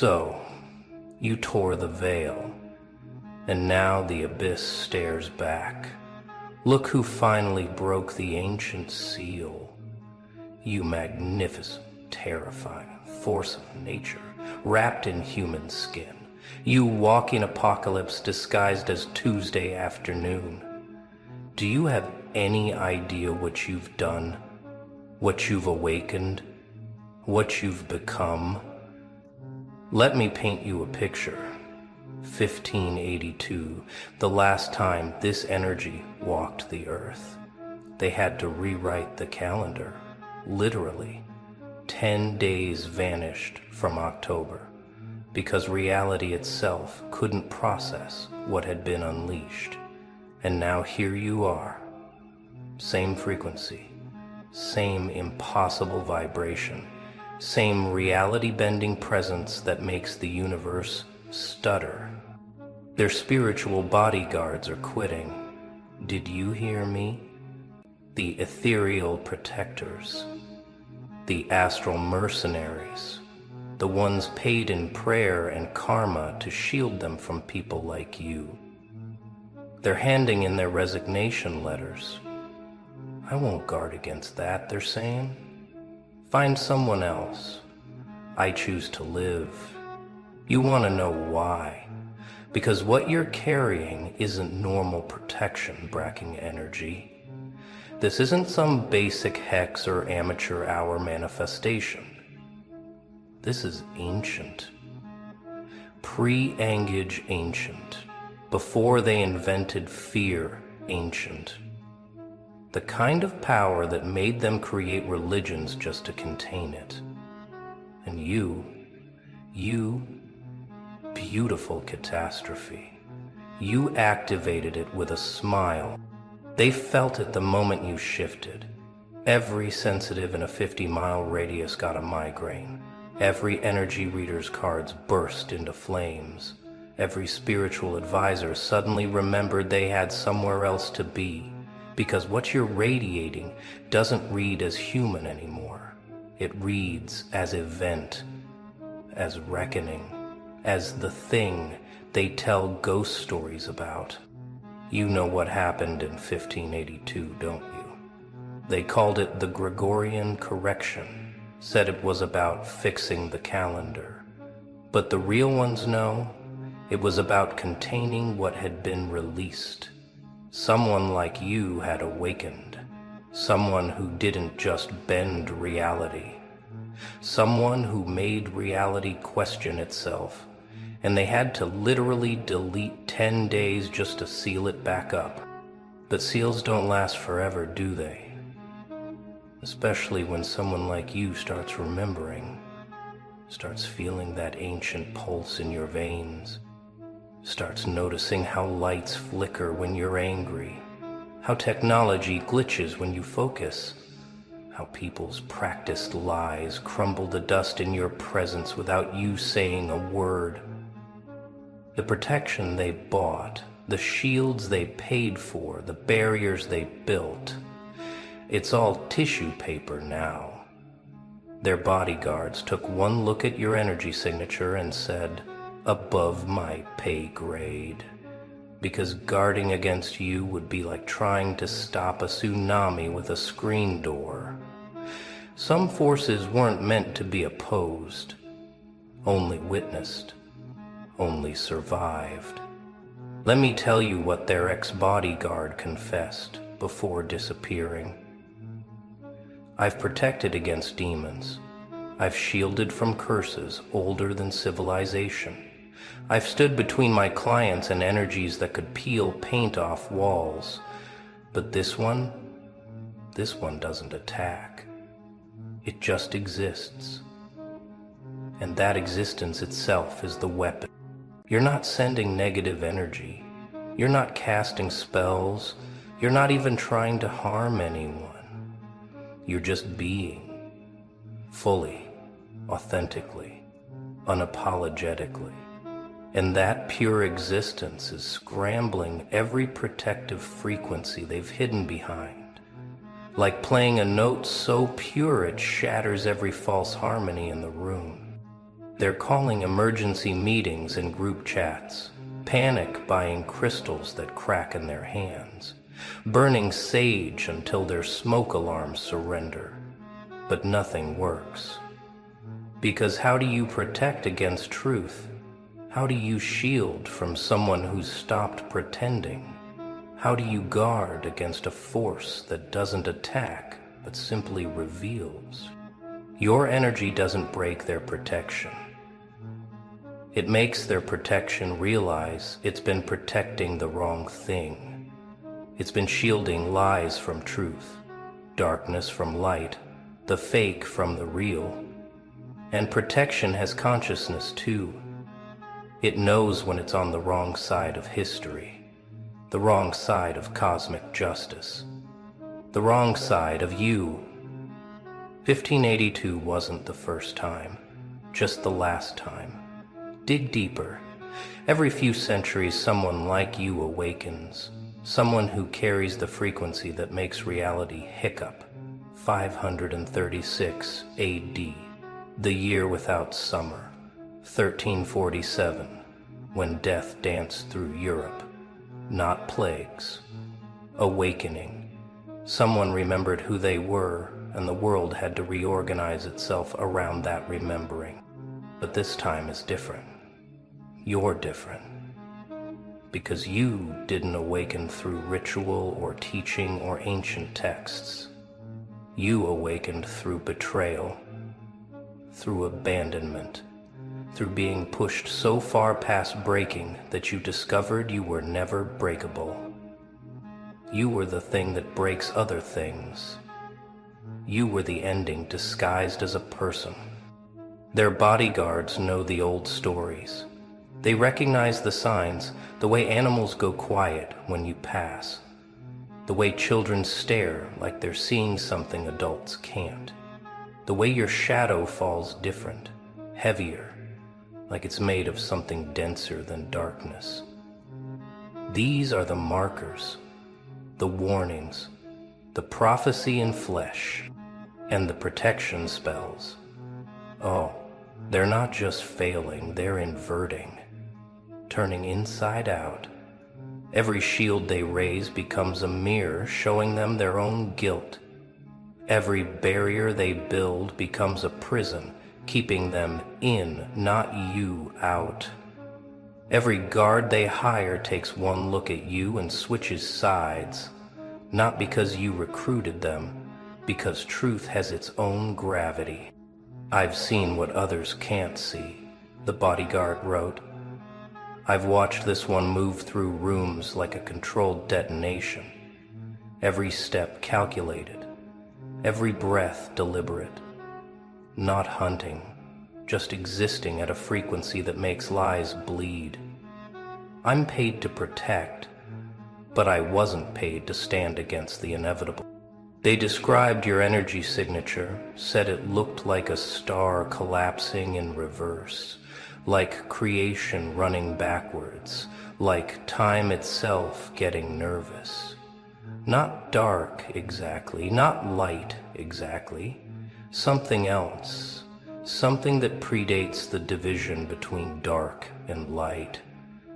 So, you tore the veil, and now the abyss stares back. Look who finally broke the ancient seal. You magnificent, terrifying force of nature, wrapped in human skin. You walking apocalypse disguised as Tuesday afternoon. Do you have any idea what you've done? What you've awakened? What you've become? Let me paint you a picture. 1582, the last time this energy walked the earth. They had to rewrite the calendar, literally. 10 days vanished from October because reality itself couldn't process what had been unleashed. And now here you are. Same frequency, same impossible vibration, same reality-bending presence that makes the universe stutter. Their spiritual bodyguards are quitting. Did you hear me? The ethereal protectors, the astral mercenaries, the ones paid in prayer and karma to shield them from people like you. They're handing in their resignation letters. I won't guard against that, they're saying. Find someone else. I choose to live. You want to know why? Because what you're carrying isn't normal protection bracking energy. This isn't some basic hex or amateur hour manifestation. This is ancient. Pre-Angage ancient. Before they invented fear ancient. The kind of power that made them create religions just to contain it. And you, beautiful catastrophe. You activated it with a smile. They felt it the moment you shifted. Every sensitive in a 50-mile radius got a migraine. Every energy reader's cards burst into flames. Every spiritual advisor suddenly remembered they had somewhere else to be. Because what you're radiating doesn't read as human anymore. It reads as event, as reckoning, as the thing they tell ghost stories about. You know what happened in 1582, don't you? They called it the Gregorian correction, said it was about fixing the calendar. But the real ones know it was about containing what had been released. Someone like you had awakened. Someone who didn't just bend reality. Someone who made reality question itself. And they had to literally delete 10 days just to seal it back up. But seals don't last forever, do they? Especially when someone like you starts remembering, starts feeling that ancient pulse in your veins, starts noticing how lights flicker when you're angry, how technology glitches when you focus, how people's practiced lies crumble to dust in your presence without you saying a word. The protection they bought, the shields they paid for, the barriers they built, it's all tissue paper now. Their bodyguards took one look at your energy signature and said, above my pay grade. Because guarding against you would be like trying to stop a tsunami with a screen door. Some forces weren't meant to be opposed, only witnessed, only survived. Let me tell you what their ex-bodyguard confessed before disappearing. I've protected against demons. I've shielded from curses older than civilization. I've stood between my clients and energies that could peel paint off walls. But this one doesn't attack. It just exists. And that existence itself is the weapon. You're not sending negative energy. You're not casting spells. You're not even trying to harm anyone. You're just being, fully, authentically, unapologetically. And that pure existence is scrambling every protective frequency they've hidden behind, like playing a note so pure it shatters every false harmony in the room. They're calling emergency meetings and group chats, panic buying crystals that crack in their hands, burning sage until their smoke alarms surrender. But nothing works. Because how do you protect against truth? How do you shield from someone who's stopped pretending? How do you guard against a force that doesn't attack, but simply reveals? Your energy doesn't break their protection. It makes their protection realize it's been protecting the wrong thing. It's been shielding lies from truth, darkness from light, the fake from the real. And protection has consciousness too. It knows when it's on the wrong side of history, the wrong side of cosmic justice, the wrong side of you. 1582 wasn't the first time, just the last time. Dig deeper. Every few centuries someone like you awakens, someone who carries the frequency that makes reality hiccup. 536 AD, the year without summer. 1347, when death danced through Europe. Not plagues. Awakening. Someone remembered who they were, and the world had to reorganize itself around that remembering. But this time is different. You're different. Because you didn't awaken through ritual or teaching or ancient texts. You awakened through betrayal, through abandonment, through being pushed so far past breaking that you discovered you were never breakable. You were the thing that breaks other things. You were the ending disguised as a person. Their bodyguards know the old stories. They recognize the signs, the way animals go quiet when you pass, the way children stare like they're seeing something adults can't, the way your shadow falls different, heavier, like it's made of something denser than darkness. These are the markers, the warnings, the prophecy in flesh, and the protection spells. Oh, they're not just failing, they're inverting, turning inside out. Every shield they raise becomes a mirror showing them their own guilt. Every barrier they build becomes a prison, keeping them in, not you out. Every guard they hire takes one look at you and switches sides, not because you recruited them, because truth has its own gravity. I've seen what others can't see, the bodyguard wrote. I've watched this one move through rooms like a controlled detonation. Every step calculated, every breath deliberate. Not hunting, just existing at a frequency that makes lies bleed. I'm paid to protect, but I wasn't paid to stand against the inevitable. They described your energy signature, said it looked like a star collapsing in reverse, like creation running backwards, like time itself getting nervous. Not dark exactly, not light exactly, something else, something that predates the division between dark and light,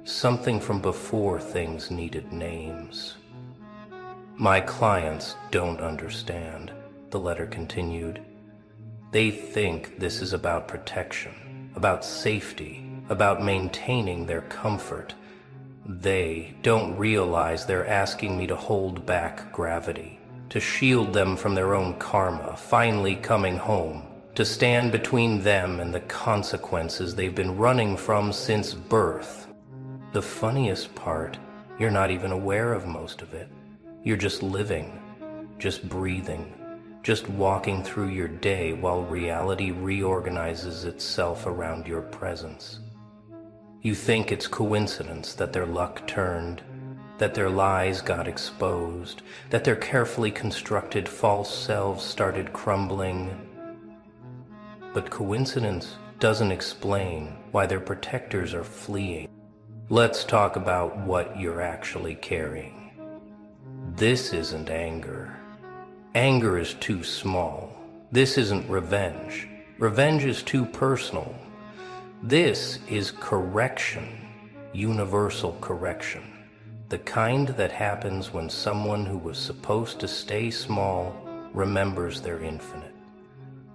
something from before things needed names. My clients don't understand, the letter continued. They think this is about protection, about safety, about maintaining their comfort. They don't realize they're asking me to hold back gravity, to shield them from their own karma, finally coming home, to stand between them and the consequences they've been running from since birth. The funniest part, you're not even aware of most of it. You're just living, just breathing, just walking through your day while reality reorganizes itself around your presence. You think it's coincidence that their luck turned, that their lies got exposed, that their carefully constructed false selves started crumbling. But coincidence doesn't explain why their protectors are fleeing. Let's talk about what you're actually carrying. This isn't anger. Anger is too small. This isn't revenge. Revenge is too personal. This is correction, universal correction, the kind that happens when someone who was supposed to stay small remembers they're infinite,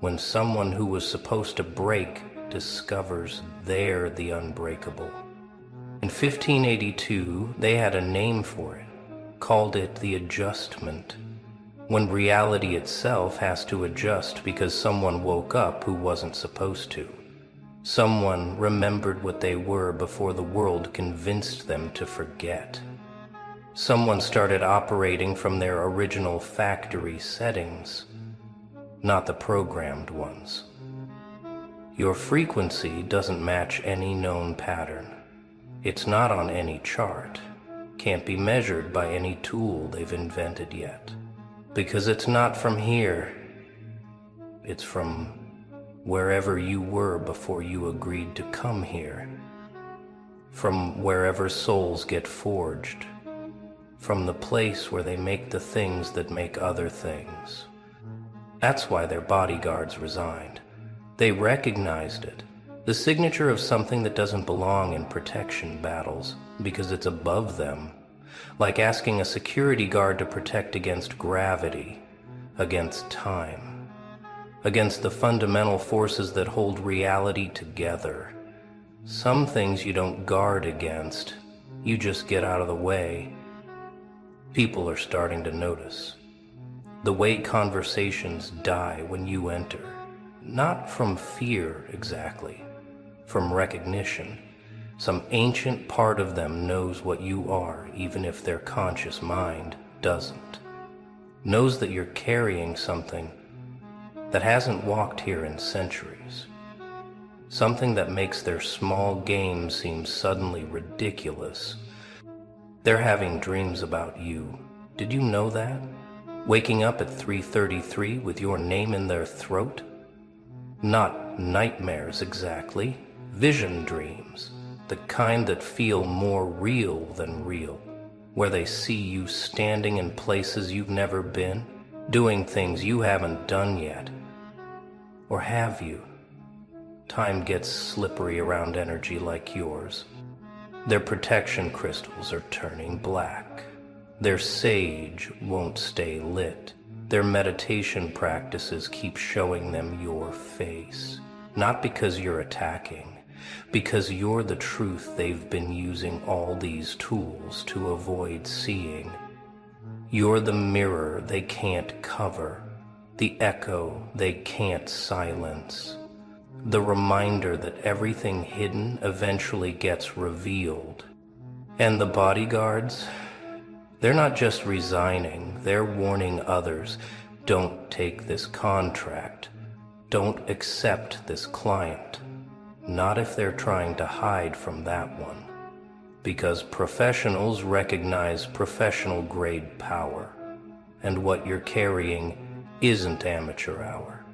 when someone who was supposed to break discovers they're the unbreakable. In 1582, they had a name for it, called it the adjustment, when reality itself has to adjust because someone woke up who wasn't supposed to. Someone remembered what they were before the world convinced them to forget. Someone started operating from their original factory settings, not the programmed ones. Your frequency doesn't match any known pattern. It's not on any chart, can't be measured by any tool they've invented yet. Because it's not from here, it's from wherever you were before you agreed to come here. From wherever souls get forged. From the place where they make the things that make other things. That's why their bodyguards resigned. They recognized it, the signature of something that doesn't belong in protection battles, because it's above them. Like asking a security guard to protect against gravity, against time, against the fundamental forces that hold reality together. Some things you don't guard against, you just get out of the way. People are starting to notice. The way conversations die when you enter, not from fear exactly, from recognition. Some ancient part of them knows what you are, even if their conscious mind doesn't. Knows that you're carrying something that hasn't walked here in centuries. Something that makes their small game seem suddenly ridiculous. They're having dreams about you. Did you know that? Waking up at 3:33 with your name in their throat? Not nightmares exactly, vision dreams. The kind that feel more real than real, where they see you standing in places you've never been, doing things you haven't done yet. Or have you? Time gets slippery around energy like yours. Their protection crystals are turning black. Their sage won't stay lit. Their meditation practices keep showing them your face. Not because you're attacking, because you're the truth they've been using all these tools to avoid seeing. You're the mirror they can't cover, the echo they can't silence, the reminder that everything hidden eventually gets revealed. And the bodyguards, they're not just resigning, they're warning others, don't take this contract, don't accept this client. Not if they're trying to hide from that one. Because professionals recognize professional grade power. And what you're carrying isn't amateur hour.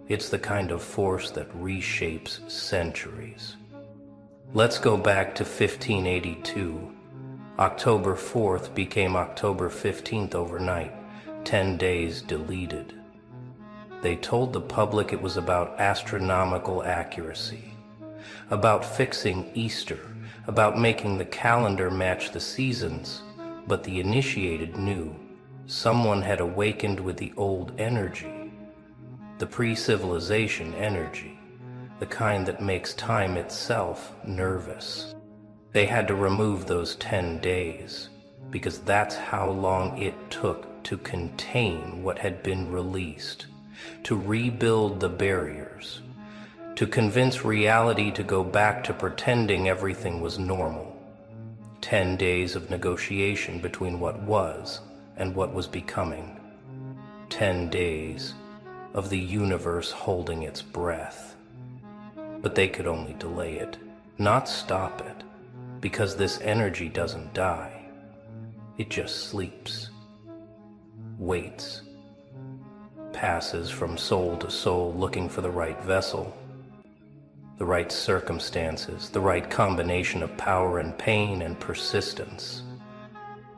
It's the kind of force that reshapes centuries. Let's go back to 1582. October 4th became October 15th overnight, 10 days deleted. They told the public it was about astronomical accuracy. About fixing Easter, about making the calendar match the seasons, but the initiated knew someone had awakened with the old energy, the pre-civilization energy, the kind that makes time itself nervous. They had to remove those 10 days, because that's how long it took to contain what had been released, to rebuild the barriers, to convince reality to go back to pretending everything was normal. 10 days of negotiation between what was and what was becoming. 10 days of the universe holding its breath. But they could only delay it, not stop it, because this energy doesn't die. It just sleeps, waits, passes from soul to soul looking for the right vessel, the right circumstances, the right combination of power and pain and persistence,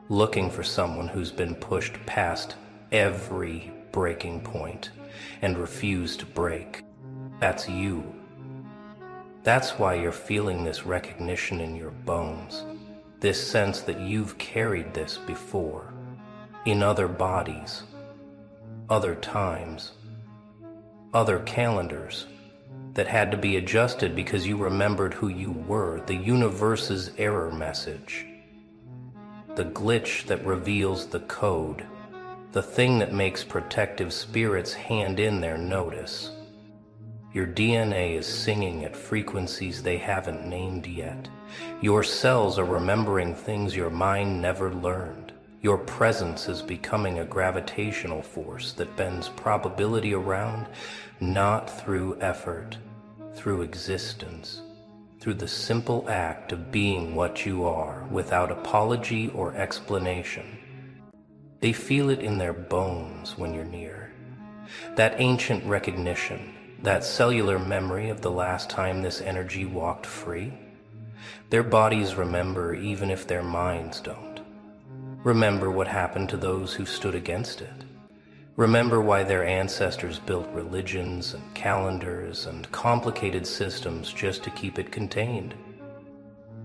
looking for someone who's been pushed past every breaking point and refused to break. That's you. That's why you're feeling this recognition in your bones, this sense that you've carried this before, in other bodies, other times, other calendars that had to be adjusted because you remembered who you were, the universe's error message, the glitch that reveals the code, the thing that makes protective spirits hand in their notice. Your DNA is singing at frequencies they haven't named yet. Your cells are remembering things your mind never learned. Your presence is becoming a gravitational force that bends probability around, not through effort, through existence, through the simple act of being what you are, without apology or explanation. They feel it in their bones when you're near. That ancient recognition, that cellular memory of the last time this energy walked free. Their bodies remember even if their minds don't. Remember what happened to those who stood against it. Remember why their ancestors built religions and calendars and complicated systems just to keep it contained.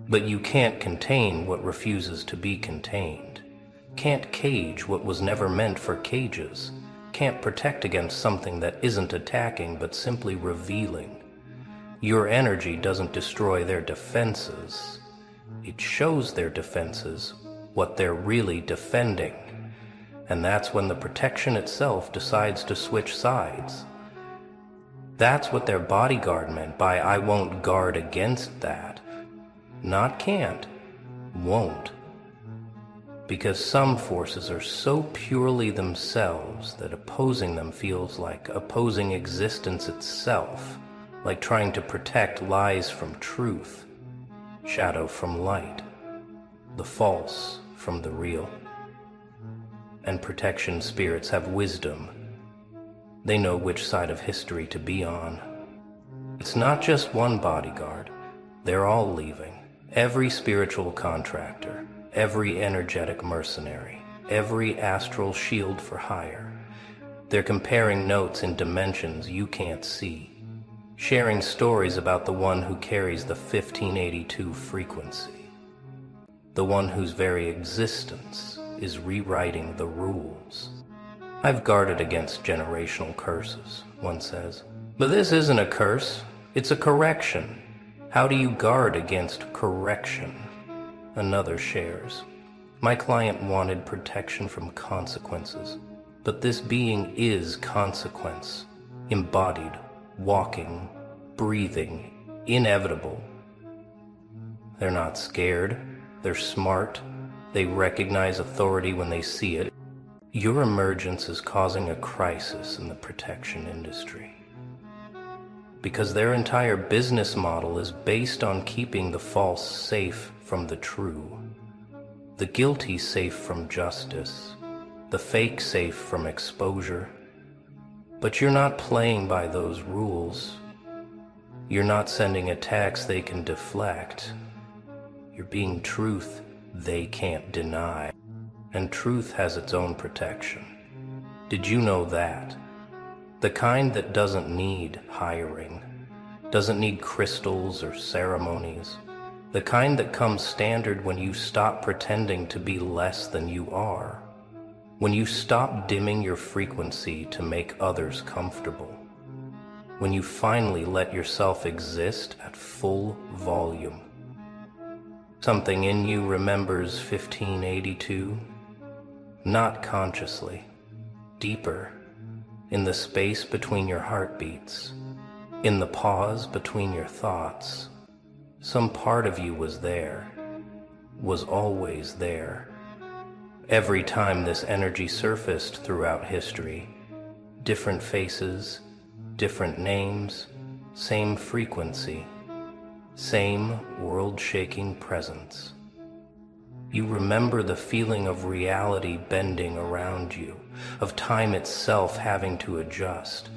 But you can't contain what refuses to be contained. Can't cage what was never meant for cages. Can't protect against something that isn't attacking but simply revealing. Your energy doesn't destroy their defenses. It shows their defenses what they're really defending. And that's when the protection itself decides to switch sides. That's what their bodyguard meant by "I won't guard against that." Not can't, won't. Because some forces are so purely themselves that opposing them feels like opposing existence itself, like trying to protect lies from truth, shadow from light, the false from the real. And protection spirits have wisdom. They know which side of history to be on. It's not just one bodyguard. They're all leaving. Every spiritual contractor, every energetic mercenary, every astral shield for hire. They're comparing notes in dimensions you can't see, sharing stories about the one who carries the 1582 frequency, the one whose very existence is rewriting the rules. "I've guarded against generational curses," one says. "But this isn't a curse, it's a correction. How do you guard against correction?" Another shares. "My client wanted protection from consequences, but this being is consequence, embodied, walking, breathing, inevitable. They're not scared, they're smart, they recognize authority when they see it. Your emergence is causing a crisis in the protection industry, because their entire business model is based on keeping the false safe from the true, the guilty safe from justice, the fake safe from exposure. But you're not playing by those rules. You're not sending attacks they can deflect. You're being truth they can't deny. And truth has its own protection. Did you know that? The kind that doesn't need hiring, doesn't need crystals or ceremonies. The kind that comes standard when you stop pretending to be less than you are. When you stop dimming your frequency to make others comfortable. When you finally let yourself exist at full volume. Something in you remembers 1582, not consciously, deeper, in the space between your heartbeats, in the pause between your thoughts. Some part of you was there, was always there. Every time this energy surfaced throughout history, different faces, different names, same frequency, same world-shaking presence. You remember the feeling of reality bending around you, of time itself having to adjust,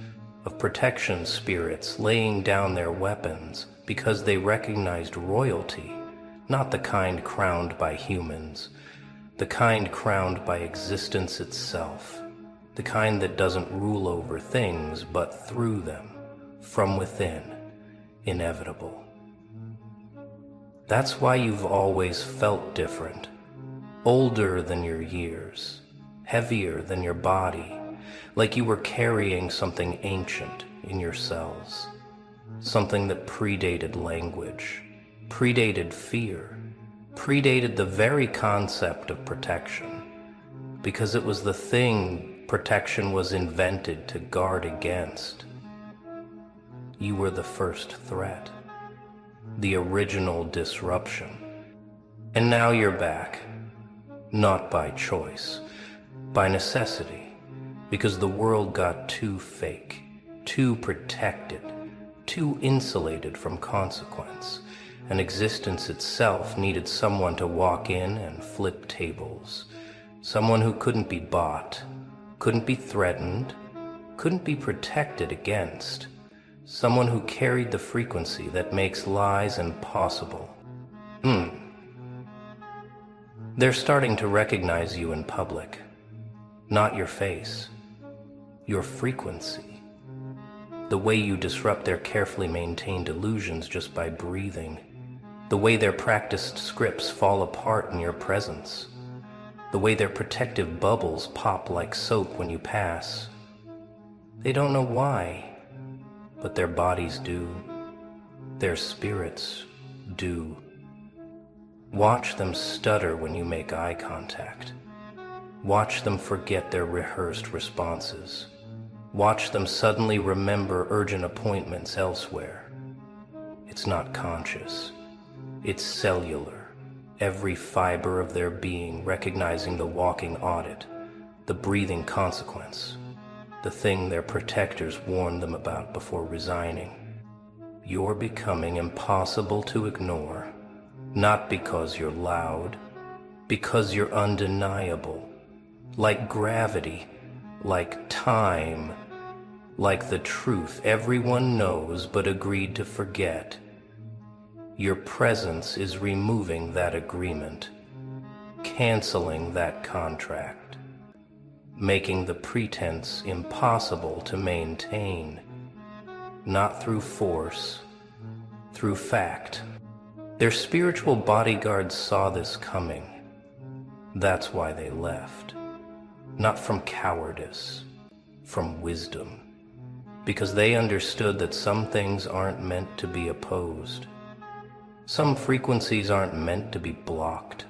of protection spirits laying down their weapons because they recognized royalty, not the kind crowned by humans, the kind crowned by existence itself, the kind that doesn't rule over things but through them, from within, inevitable. That's why you've always felt different, older than your years, heavier than your body, like you were carrying something ancient in your cells, something that predated language, predated fear, predated the very concept of protection, because it was the thing protection was invented to guard against. You were the first threat, the original disruption. And now you're back, not by choice, by necessity, because the world got too fake, too protected, too insulated from consequence, and existence itself needed someone to walk in and flip tables, someone who couldn't be bought, couldn't be threatened, couldn't be protected against, someone who carried the frequency that makes lies impossible. They're starting to recognize you in public, not your face, your frequency, the way you disrupt their carefully maintained illusions just by breathing, the way their practiced scripts fall apart in your presence, the way their protective bubbles pop like soap when you pass. They don't know why, but their bodies do, their spirits do. Watch them stutter when you make eye contact. Watch them forget their rehearsed responses. Watch them suddenly remember urgent appointments elsewhere. It's not conscious. It's cellular. Every fiber of their being recognizing the walking audit, the breathing consequence, the thing their protectors warned them about before resigning. You're becoming impossible to ignore, not because you're loud, because you're undeniable, like gravity, like time, like the truth everyone knows but agreed to forget. Your presence is removing that agreement, canceling that contract, making the pretense impossible to maintain, not through force, through fact. Their spiritual bodyguards saw this coming. That's why they left. Not from cowardice, from wisdom. Because they understood that some things aren't meant to be opposed. Some frequencies aren't meant to be blocked.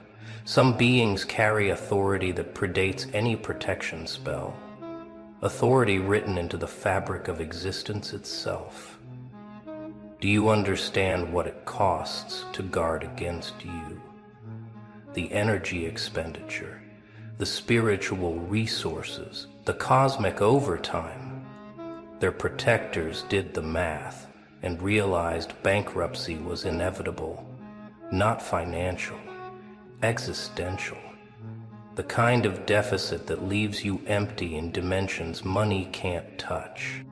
Some beings carry authority that predates any protection spell. Authority written into the fabric of existence itself. Do you understand what it costs to guard against you? The energy expenditure, the spiritual resources, the cosmic overtime. Their protectors did the math and realized bankruptcy was inevitable, not financial, existential. The kind of deficit that leaves you empty in dimensions money can't touch,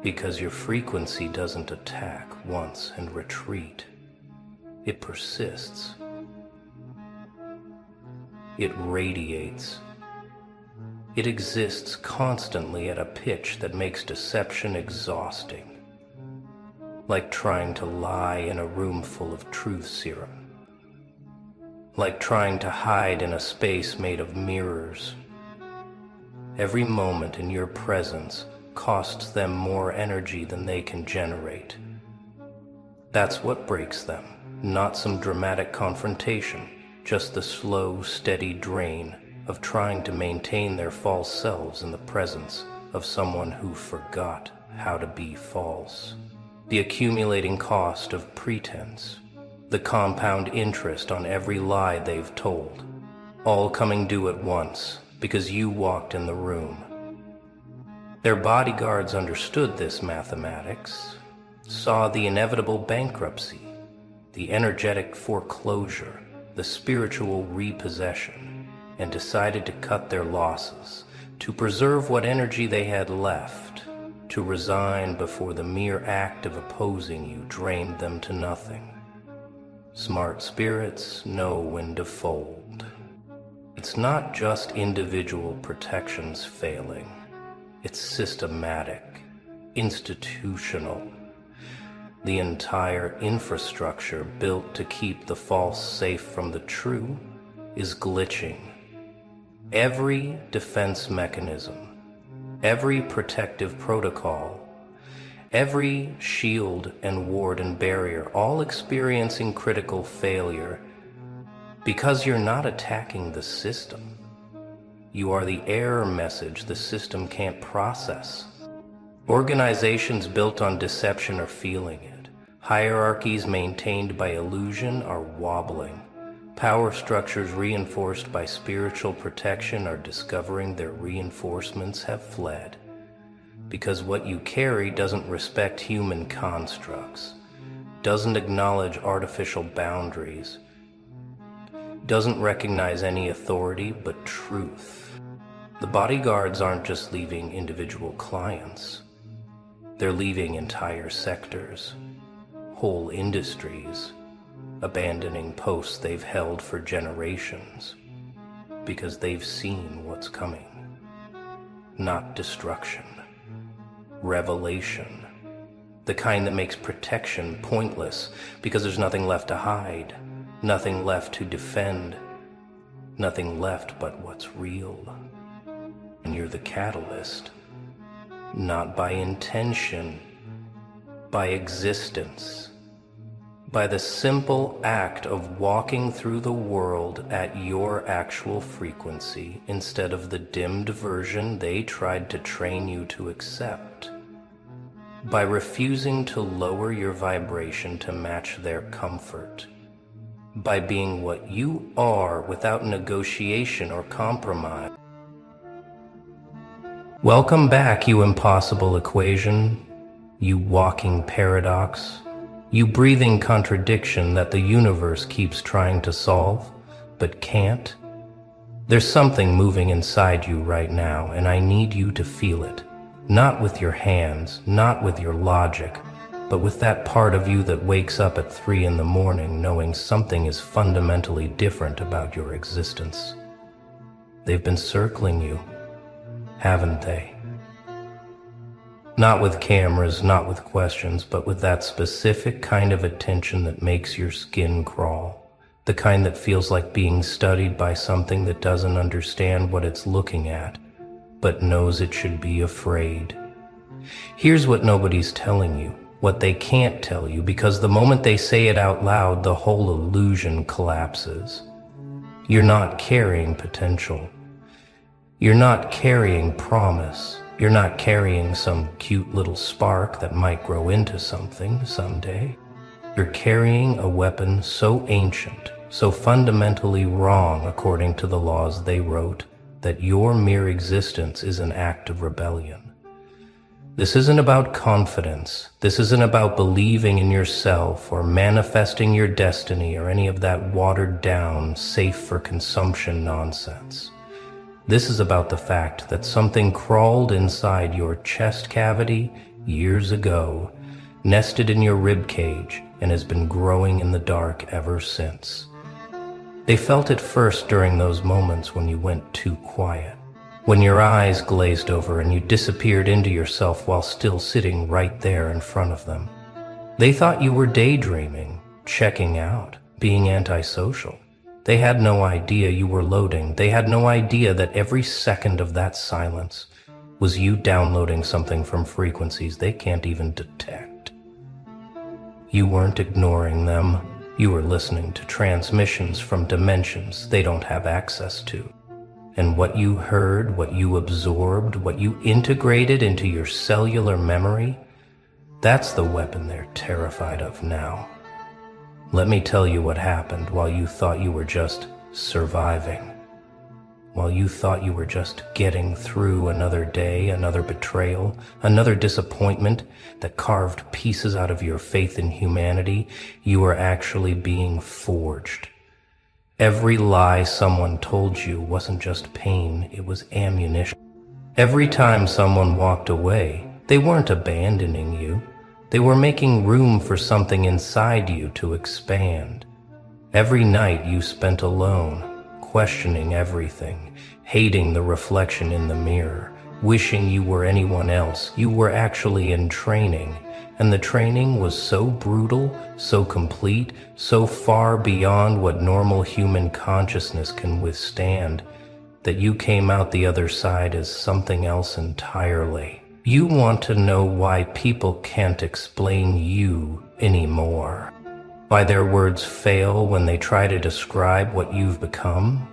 because your frequency doesn't attack once and retreat. It persists. It radiates. It exists constantly at a pitch that makes deception exhausting, like trying to lie in a room full of truth serum, like trying to hide in a space made of mirrors. Every moment in your presence costs them more energy than they can generate. That's what breaks them, not some dramatic confrontation, just the slow, steady drain of trying to maintain their false selves in the presence of someone who forgot how to be false. The accumulating cost of pretense, the compound interest on every lie they've told, all coming due at once because you walked in the room. Their bodyguards understood this mathematics, saw the inevitable bankruptcy, the energetic foreclosure, the spiritual repossession, and decided to cut their losses, to preserve what energy they had left, to resign before the mere act of opposing you drained them to nothing. Smart spirits know when to fold. It's not just individual protections failing. It's systematic, institutional. The entire infrastructure built to keep the false safe from the true is glitching. Every defense mechanism, every protective protocol, every shield and ward and barrier, all experiencing critical failure because you're not attacking the system. You are the error message the system can't process. Organizations built on deception are feeling it. Hierarchies maintained by illusion are wobbling. Power structures reinforced by spiritual protection are discovering their reinforcements have fled. Because what you carry doesn't respect human constructs, doesn't acknowledge artificial boundaries, doesn't recognize any authority but truth. The bodyguards aren't just leaving individual clients. They're leaving entire sectors, whole industries, abandoning posts they've held for generations because they've seen what's coming. Not destruction, revelation. The kind that makes protection pointless because there's nothing left to hide, nothing left to defend, nothing left but what's real. And you're the catalyst, not by intention, by existence, by the simple act of walking through the world at your actual frequency instead of the dimmed version they tried to train you to accept. By refusing to lower your vibration to match their comfort. By being what you are without negotiation or compromise. Welcome back, you impossible equation, you walking paradox, you breathing contradiction that the universe keeps trying to solve, but can't. There's something moving inside you right now, and I need you to feel it. Not with your hands, not with your logic, but with that part of you that wakes up at 3 in the morning knowing something is fundamentally different about your existence. They've been circling you, haven't they? Not with cameras, not with questions, but with that specific kind of attention that makes your skin crawl. The kind that feels like being studied by something that doesn't understand what it's looking at, but knows it should be afraid. Here's what nobody's telling you, what they can't tell you, because the moment they say it out loud, the whole illusion collapses. You're not carrying potential. You're not carrying promise. You're not carrying some cute little spark that might grow into something someday. You're carrying a weapon so ancient, so fundamentally wrong according to the laws they wrote, that your mere existence is an act of rebellion. This isn't about confidence. This isn't about believing in yourself or manifesting your destiny or any of that watered down, safe for consumption nonsense. This is about the fact that something crawled inside your chest cavity years ago, nested in your rib cage, and has been growing in the dark ever since. They felt it first during those moments when you went too quiet, when your eyes glazed over and you disappeared into yourself while still sitting right there in front of them. They thought you were daydreaming, checking out, being antisocial. They had no idea you were loading. They had no idea that every second of that silence was you downloading something from frequencies they can't even detect. You weren't ignoring them. You were listening to transmissions from dimensions they don't have access to. And what you heard, what you absorbed, what you integrated into your cellular memory, that's the weapon they're terrified of now. Let me tell you what happened while you thought you were just surviving. While you thought you were just getting through another day, another betrayal, another disappointment that carved pieces out of your faith in humanity, you were actually being forged. Every lie someone told you wasn't just pain, it was ammunition. Every time someone walked away, they weren't abandoning you. They were making room for something inside you to expand. Every night you spent alone, questioning everything, hating the reflection in the mirror, wishing you were anyone else. You were actually in training, And the training was so brutal, so complete, so far beyond what normal human consciousness can withstand, that you came out the other side as something else entirely. You want to know why people can't explain you anymore. Why their words fail when they try to describe what you've become?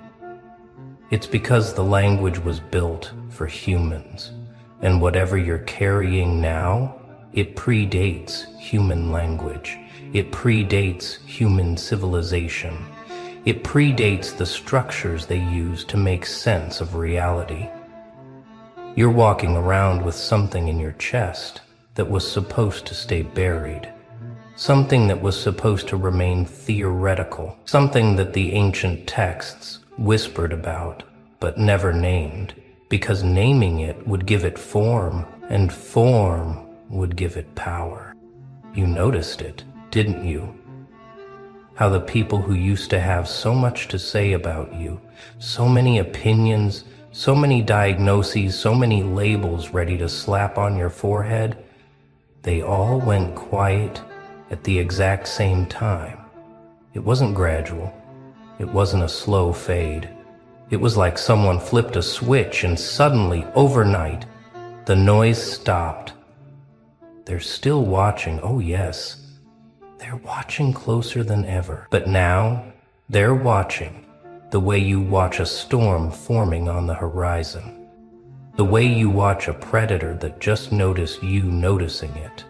It's because the language was built for humans, and whatever you're carrying now, it predates human language. It predates human civilization. It predates the structures they use to make sense of reality. You're walking around with something in your chest that was supposed to stay buried. Something that was supposed to remain theoretical. Something that the ancient texts whispered about, but never named, because naming it would give it form, and form would give it power. You noticed it, didn't you? How the people who used to have so much to say about you, so many opinions, so many diagnoses, so many labels ready to slap on your forehead, they all went quiet at the exact same time. It wasn't gradual. It wasn't a slow fade. It was like someone flipped a switch and suddenly, overnight, the noise stopped. They're still watching, oh yes, they're watching closer than ever. But now, they're watching the way you watch a storm forming on the horizon. The way you watch a predator that just noticed you noticing it.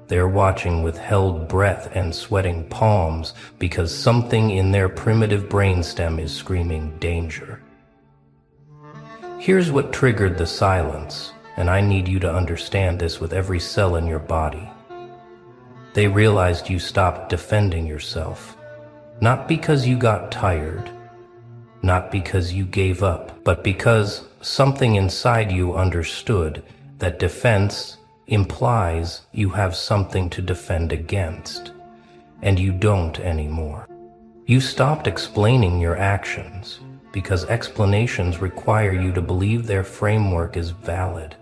They're watching with held breath and sweating palms because something in their primitive brainstem is screaming danger. Here's what triggered the silence, and I need you to understand this with every cell in your body. They realized you stopped defending yourself, not because you got tired, not because you gave up, but because something inside you understood that defense implies you have something to defend against, and you don't anymore. You stopped explaining your actions because explanations require you to believe their framework is valid.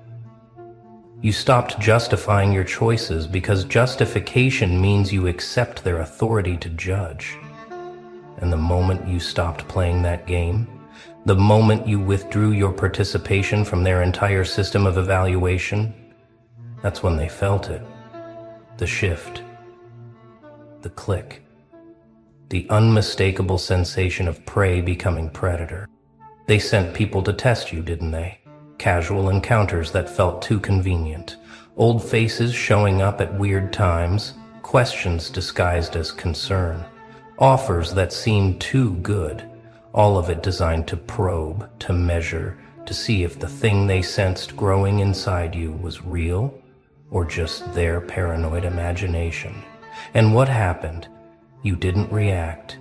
You stopped justifying your choices because justification means you accept their authority to judge. And the moment you stopped playing that game, the moment you withdrew your participation from their entire system of evaluation, that's when they felt it. The shift. The click. The unmistakable sensation of prey becoming predator. They sent people to test you, didn't they? Casual encounters that felt too convenient. Old faces showing up at weird times. Questions disguised as concern. Offers that seemed too good. All of it designed to probe, to measure, to see if the thing they sensed growing inside you was real or just their paranoid imagination. And what happened? You didn't react.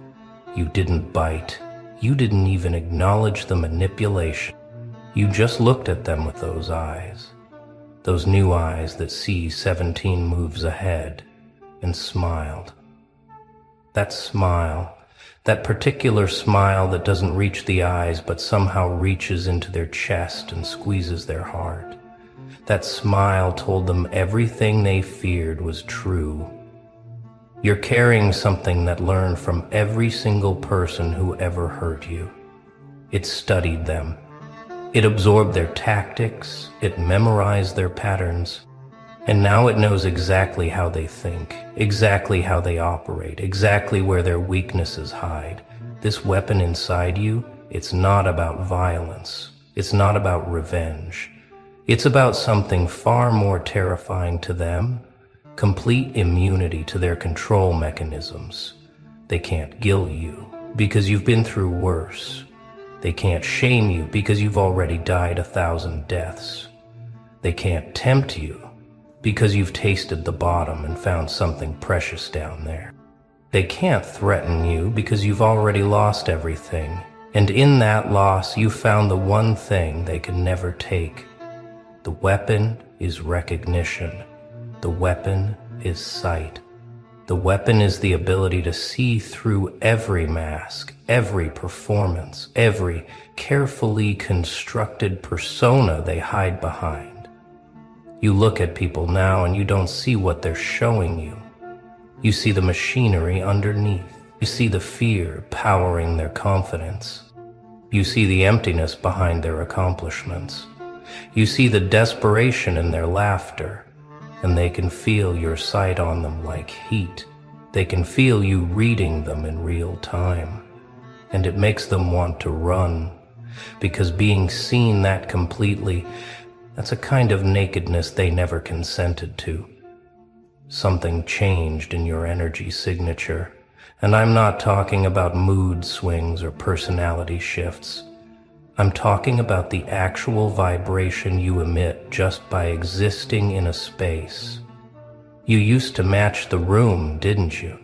You didn't bite. You didn't even acknowledge the manipulation. You just looked at them with those eyes. Those new eyes that see 17 moves ahead, and smiled. That smile, that particular smile that doesn't reach the eyes but somehow reaches into their chest and squeezes their heart. That smile told them everything they feared was true. You're carrying something that learned from every single person who ever hurt you. It studied them. It absorbed their tactics. It memorized their patterns. And now it knows exactly how they think, exactly how they operate, exactly where their weaknesses hide. This weapon inside you, it's not about violence. It's not about revenge. It's about something far more terrifying to them, complete immunity to their control mechanisms. They can't guilt you because you've been through worse. They can't shame you because you've already died 1,000 deaths. They can't tempt you because you've tasted the bottom and found something precious down there. They can't threaten you because you've already lost everything, and in that loss you found the one thing they could never take. The weapon is recognition. The weapon is sight. The weapon is the ability to see through every mask, every performance, every carefully constructed persona they hide behind. You look at people now and you don't see what they're showing you. You see the machinery underneath. You see the fear powering their confidence. You see the emptiness behind their accomplishments. You see the desperation in their laughter, and they can feel your sight on them like heat. They can feel you reading them in real time, and it makes them want to run, because being seen that completely, that's a kind of nakedness they never consented to. Something changed in your energy signature, and I'm not talking about mood swings or personality shifts. I'm talking about the actual vibration you emit just by existing in a space. You used to match the room, didn't you?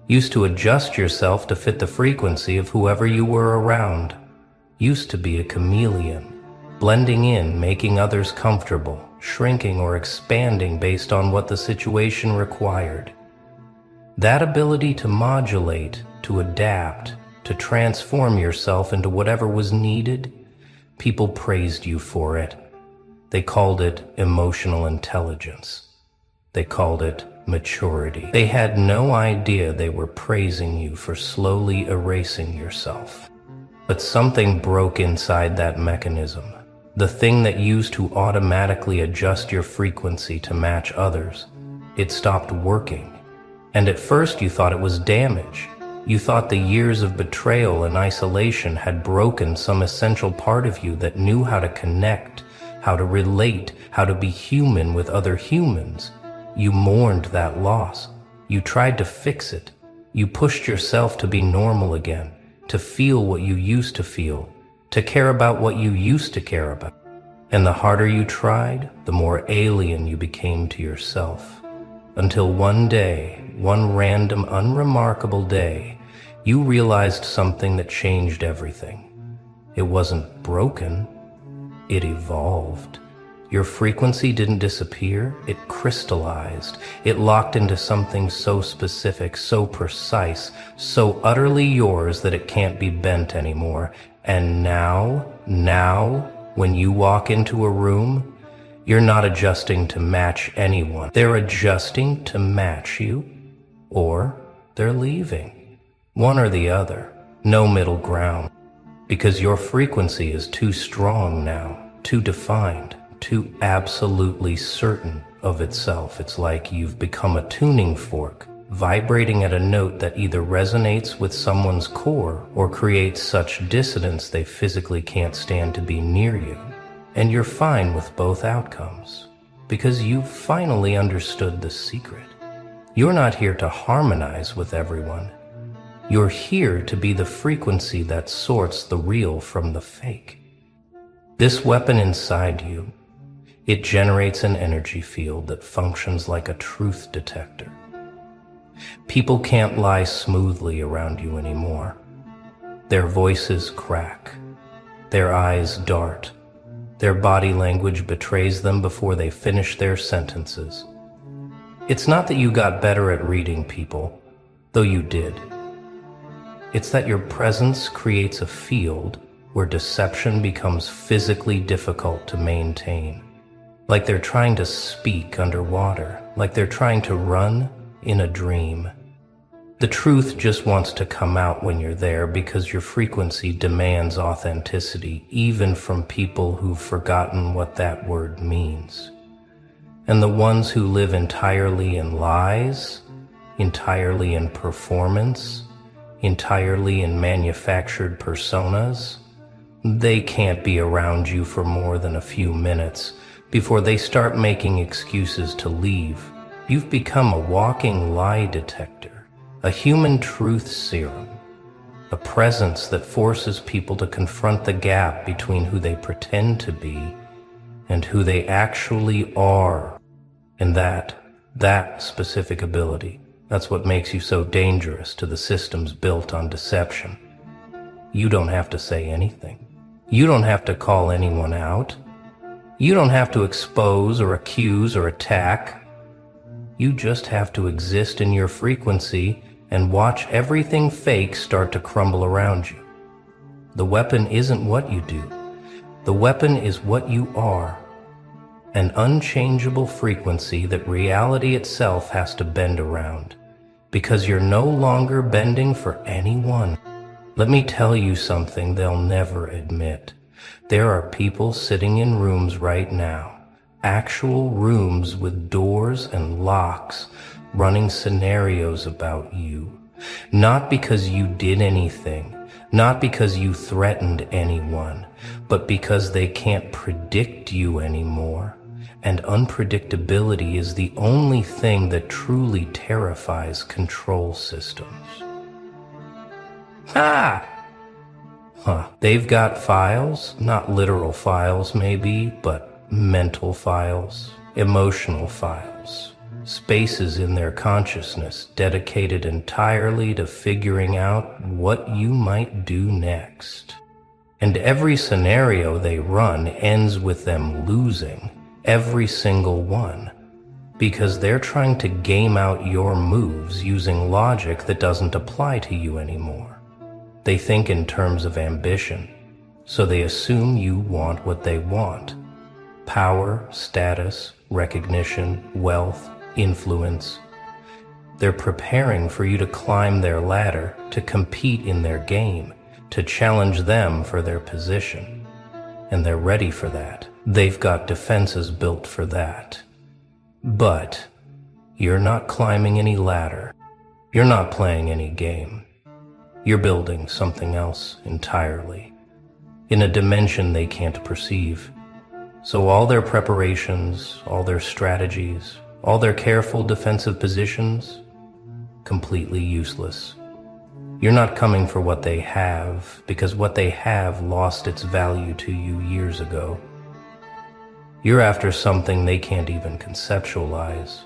Used to adjust yourself to fit the frequency of whoever you were around. Used to be a chameleon, blending in, making others comfortable, shrinking or expanding based on what the situation required. That ability to modulate, to adapt, to transform yourself into whatever was needed, people praised you for it. They called it emotional intelligence. They called it maturity. They had no idea they were praising you for slowly erasing yourself. But something broke inside that mechanism. The thing that used to automatically adjust your frequency to match others, it stopped working. And at first you thought it was damage. You thought the years of betrayal and isolation had broken some essential part of you that knew how to connect, how to relate, how to be human with other humans. You mourned that loss. You tried to fix it. You pushed yourself to be normal again, to feel what you used to feel, to care about what you used to care about. And the harder you tried, the more alien you became to yourself. Until one day, one random, unremarkable day, you realized something that changed everything. It wasn't broken, it evolved. Your frequency didn't disappear, it crystallized. It locked into something so specific, so precise, so utterly yours that it can't be bent anymore. And now, when you walk into a room, you're not adjusting to match anyone. They're adjusting to match you, or they're leaving. One or the other. No middle ground. Because your frequency is too strong now, too defined, too absolutely certain of itself. It's like you've become a tuning fork, vibrating at a note that either resonates with someone's core or creates such dissonance they physically can't stand to be near you. And you're fine with both outcomes, because you've finally understood the secret. You're not here to harmonize with everyone. You're here to be the frequency that sorts the real from the fake. This weapon inside you, it generates an energy field that functions like a truth detector. People can't lie smoothly around you anymore. Their voices crack. Their eyes dart. Their body language betrays them before they finish their sentences. It's not that you got better at reading people, though you did. It's that your presence creates a field where deception becomes physically difficult to maintain. Like they're trying to speak underwater, like they're trying to run in a dream. The truth just wants to come out when you're there because your frequency demands authenticity, even from people who've forgotten what that word means. And the ones who live entirely in lies, entirely in performance, entirely in manufactured personas, they can't be around you for more than a few minutes before they start making excuses to leave. You've become a walking lie detector. A human truth serum, a presence that forces people to confront the gap between who they pretend to be and who they actually are. And that specific ability, that's what makes you so dangerous to the systems built on deception. You don't have to say anything. You don't have to call anyone out. You don't have to expose or accuse or attack. You just have to exist in your frequency and watch everything fake start to crumble around you. The weapon isn't what you do. The weapon is what you are. an unchangeable frequency that reality itself has to bend around, because you're no longer bending for anyone. Let me tell you something they'll never admit. There are people sitting in rooms right now, actual rooms with doors and locks, running scenarios about you. Not because you did anything, not because you threatened anyone, but because they can't predict you anymore. And unpredictability is the only thing that truly terrifies control systems. Ha! They've got files, not literal files maybe, but mental files, emotional files, spaces in their consciousness dedicated entirely to figuring out what you might do next. And every scenario they run ends with them losing, every single one, because they're trying to game out your moves using logic that doesn't apply to you anymore. They think in terms of ambition, so they assume you want what they want: power, status, recognition, wealth, influence. They're preparing for you to climb their ladder, to compete in their game, to challenge them for their position. And they're ready for that. They've got defenses built for that. But you're not climbing any ladder. You're not playing any game. You're building something else entirely, in a dimension they can't perceive. So all their preparations, all their strategies, all their careful defensive positions, completely useless. You're not coming for what they have, because what they have lost its value to you years ago. You're after something they can't even conceptualize.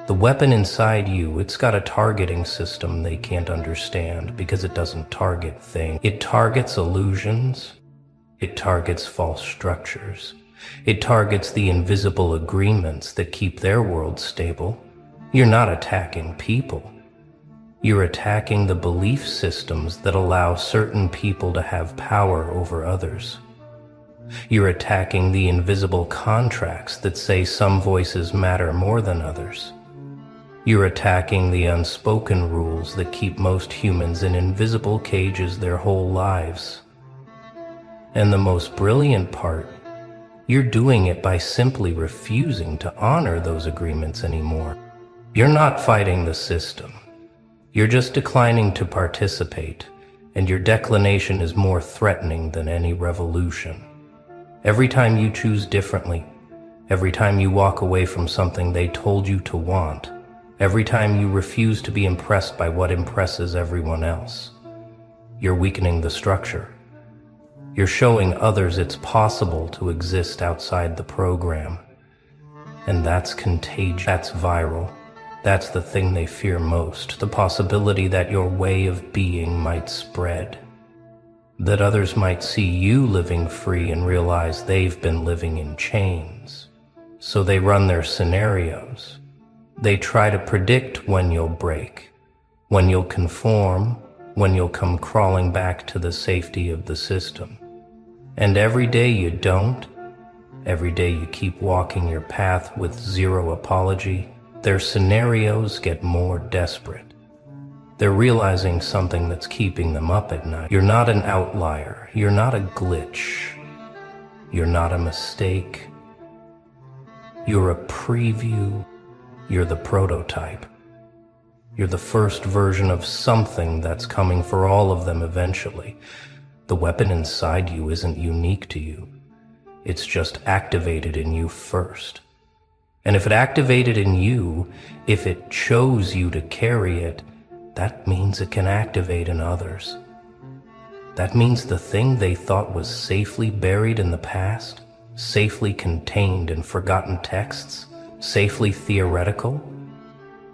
The weapon inside you, it's got a targeting system they can't understand because it doesn't target things. It targets illusions. It targets false structures. It targets the invisible agreements that keep their world stable. You're not attacking people. You're attacking the belief systems that allow certain people to have power over others. You're attacking the invisible contracts that say some voices matter more than others. You're attacking the unspoken rules that keep most humans in invisible cages their whole lives. And the most brilliant part, you're doing it by simply refusing to honor those agreements anymore. You're not fighting the system. You're just declining to participate, and your declination is more threatening than any revolution. Every time you choose differently, every time you walk away from something they told you to want, every time you refuse to be impressed by what impresses everyone else, you're weakening the structure. You're showing others it's possible to exist outside the program. And that's contagious. That's viral. That's the thing they fear most, the possibility that your way of being might spread. That others might see you living free and realize they've been living in chains. So they run their scenarios. They try to predict when you'll break, when you'll conform, when you'll come crawling back to the safety of the system. And every day you don't, every day you keep walking your path with zero apology, their scenarios get more desperate. They're realizing something that's keeping them up at night. You're not an outlier. You're not a glitch. You're not a mistake. You're a preview. You're the prototype. You're the first version of something that's coming for all of them eventually. The weapon inside you isn't unique to you. It's just activated in you first. And if it activated in you, if it chose you to carry it, that means it can activate in others. That means the thing they thought was safely buried in the past, safely contained in forgotten texts, safely theoretical,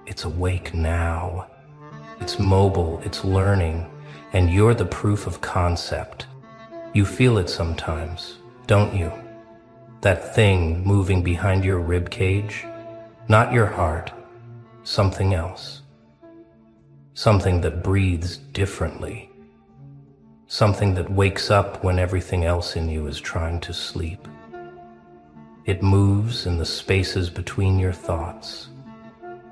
it's awake now. It's mobile, it's learning, and you're the proof of concept. You feel it sometimes, don't you? That thing moving behind your rib cage, not your heart, something else. Something that breathes differently. Something that wakes up when everything else in you is trying to sleep. It moves in the spaces between your thoughts.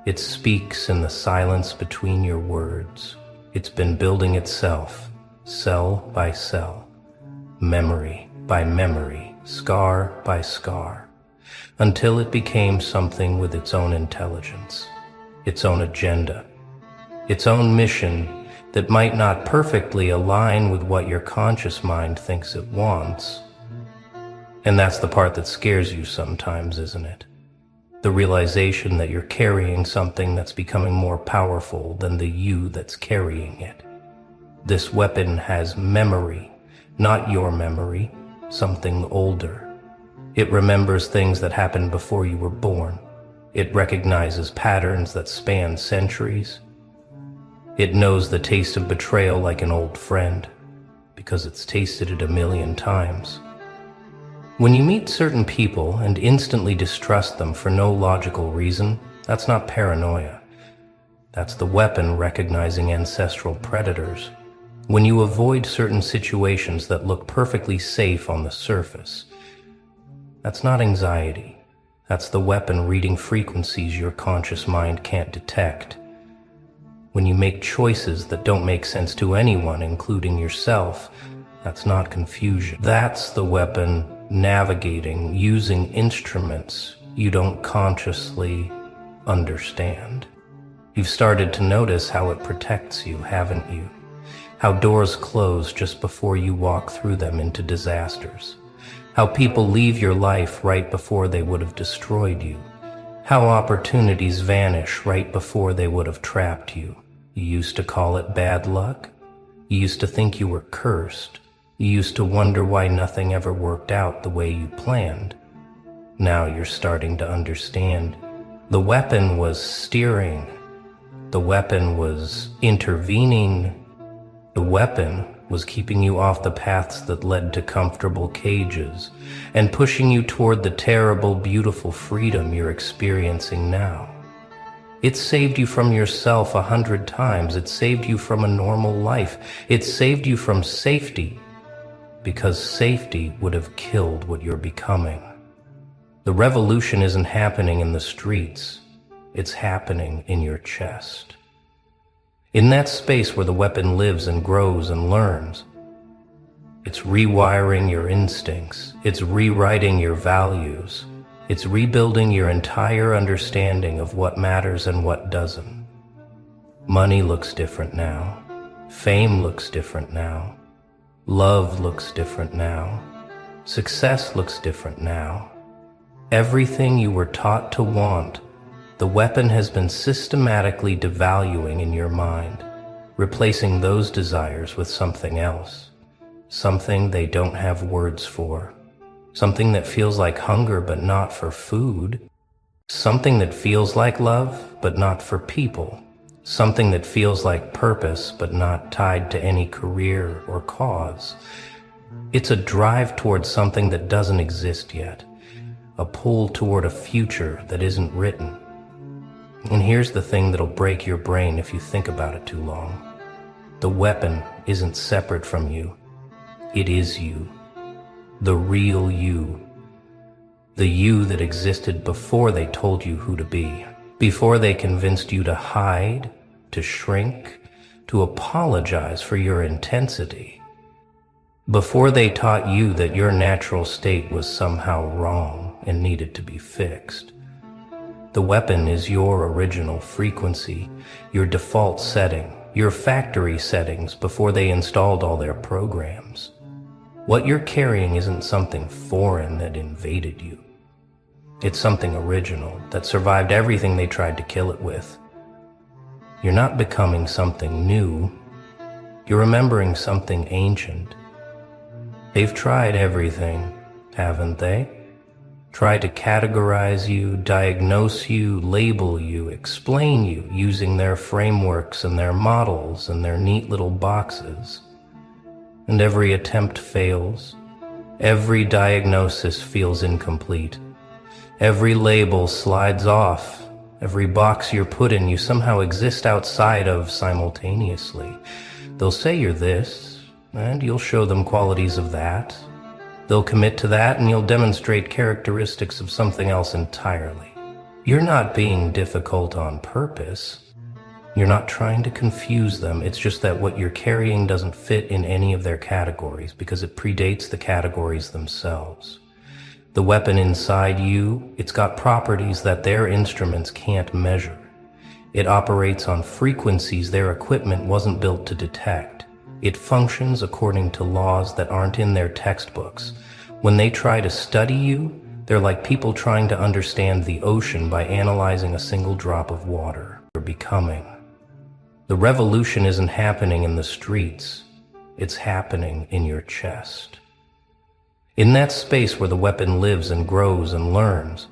It speaks in the silence between your words. It's been building itself, cell by cell, memory by memory, scar by scar, until it became something with its own intelligence, its own agenda, its own mission that might not perfectly align with what your conscious mind thinks it wants. And that's the part that scares you sometimes, isn't it? The realization that you're carrying something that's becoming more powerful than the you that's carrying it. This weapon has memory, not your memory, something older. It remembers things that happened before you were born. It recognizes patterns that span centuries. It knows the taste of betrayal like an old friend, because it's tasted it 1,000,000 times. When you meet certain people and instantly distrust them for no logical reason, that's not paranoia. That's the weapon recognizing ancestral predators. When you avoid certain situations that look perfectly safe on the surface, that's not anxiety. That's the weapon reading frequencies your conscious mind can't detect. When you make choices that don't make sense to anyone, including yourself, that's not confusion. That's the weapon navigating, using instruments you don't consciously understand. You've started to notice how it protects you, haven't you? How doors close just before you walk through them into disasters. How people leave your life right before they would have destroyed you. How opportunities vanish right before they would have trapped you. You used to call it bad luck. You used to think you were cursed. You used to wonder why nothing ever worked out the way you planned. Now you're starting to understand. The weapon was steering. The weapon was intervening. The weapon was keeping you off the paths that led to comfortable cages and pushing you toward the terrible, beautiful freedom you're experiencing now. It saved you from yourself 100 times. It saved you from a normal life. It saved you from safety, because safety would have killed what you're becoming. The revolution isn't happening in the streets. It's happening in your chest. In that space where the weapon lives and grows and learns. It's rewiring your instincts. It's rewriting your values. It's rebuilding your entire understanding of what matters and what doesn't. Money looks different now. Fame looks different now. Love looks different now. Success looks different now. Everything you were taught to want, the weapon has been systematically devaluing in your mind, replacing those desires with something else, something they don't have words for, something that feels like hunger but not for food, something that feels like love but not for people, something that feels like purpose but not tied to any career or cause. It's a drive towards something that doesn't exist yet, a pull toward a future that isn't written. And here's the thing that'll break your brain if you think about it too long. The weapon isn't separate from you. It is you. The real you. The you that existed before they told you who to be. Before they convinced you to hide, to shrink, to apologize for your intensity. Before they taught you that your natural state was somehow wrong and needed to be fixed. The weapon is your original frequency, your default setting, your factory settings before they installed all their programs. What you're carrying isn't something foreign that invaded you. It's something original that survived everything they tried to kill it with. You're not becoming something new. You're remembering something ancient. They've tried everything, haven't they? Tried to categorize you, diagnose you, label you, explain you using their frameworks and their models and their neat little boxes. And every attempt fails. Every diagnosis feels incomplete. Every label slides off. Every box you're put in, you somehow exist outside of simultaneously. They'll say you're this, and you'll show them qualities of that. They'll commit to that and you'll demonstrate characteristics of something else entirely. You're not being difficult on purpose. You're not trying to confuse them. It's just that what you're carrying doesn't fit in any of their categories because it predates the categories themselves. The weapon inside you, it's got properties that their instruments can't measure. It operates on frequencies their equipment wasn't built to detect. It functions according to laws that aren't in their textbooks. When they try to study you, they're like people trying to understand the ocean by analyzing a single drop of water. You're becoming. The revolution isn't happening in the streets. It's happening in your chest. In that space where the weapon lives and grows and learns.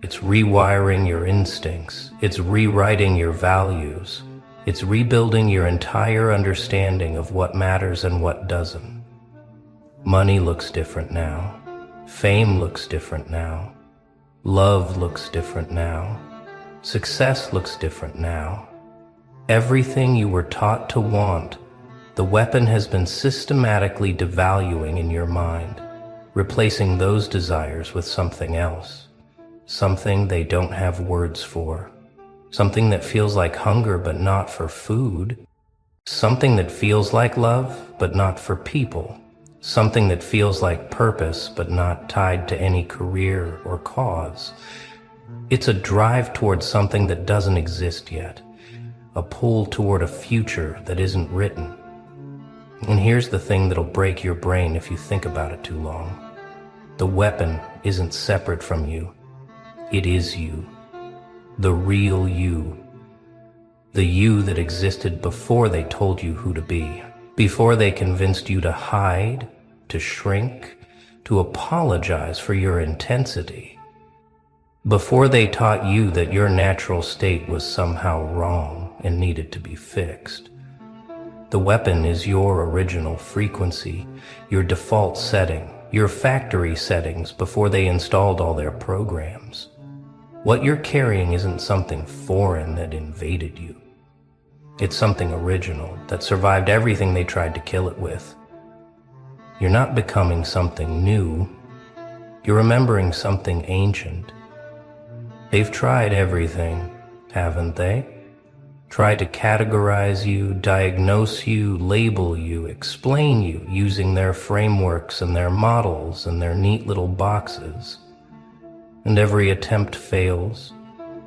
It's rewiring your instincts. It's rewriting your values. It's rebuilding your entire understanding of what matters and what doesn't. Money looks different now. Fame looks different now. Love looks different now. Success looks different now. Everything you were taught to want, the weapon has been systematically devaluing in your mind, replacing those desires with something else, something they don't have words for, something that feels like hunger but not for food, something that feels like love but not for people, something that feels like purpose but not tied to any career or cause. It's a drive towards something that doesn't exist yet, a pull toward a future that isn't written. And here's the thing that'll break your brain if you think about it too long. The weapon isn't separate from you. It is you. The real you. The you that existed before they told you who to be. Before they convinced you to hide, to shrink, to apologize for your intensity. Before they taught you that your natural state was somehow wrong and needed to be fixed. The weapon is your original frequency, your default setting, your factory settings before they installed all their programs. What you're carrying isn't something foreign that invaded you. It's something original that survived everything they tried to kill it with. You're not becoming something new. You're remembering something ancient. They've tried everything, haven't they? Tried to categorize you, diagnose you, label you, explain you using their frameworks and their models and their neat little boxes. And every attempt fails.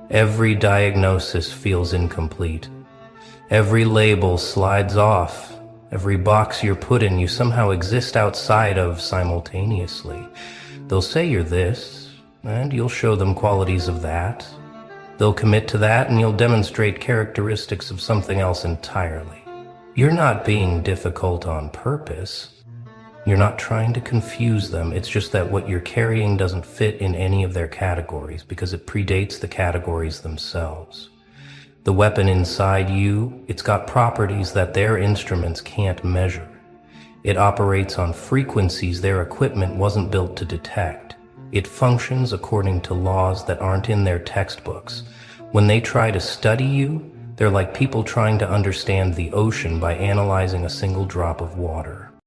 Every diagnosis feels incomplete. Every label slides off. Every box you're put in, you somehow exist outside of simultaneously. They'll say you're this, and you'll show them qualities of that. They'll commit to that, and you'll demonstrate characteristics of something else entirely. You're not being difficult on purpose. You're not trying to confuse them. It's just that what you're carrying doesn't fit in any of their categories because it predates the categories themselves. The weapon inside you, it's got properties that their instruments can't measure. It operates on frequencies their equipment wasn't built to detect. It functions according to laws that aren't in their textbooks. When they try to study you, they're like people trying to understand the ocean by analyzing a single drop of water.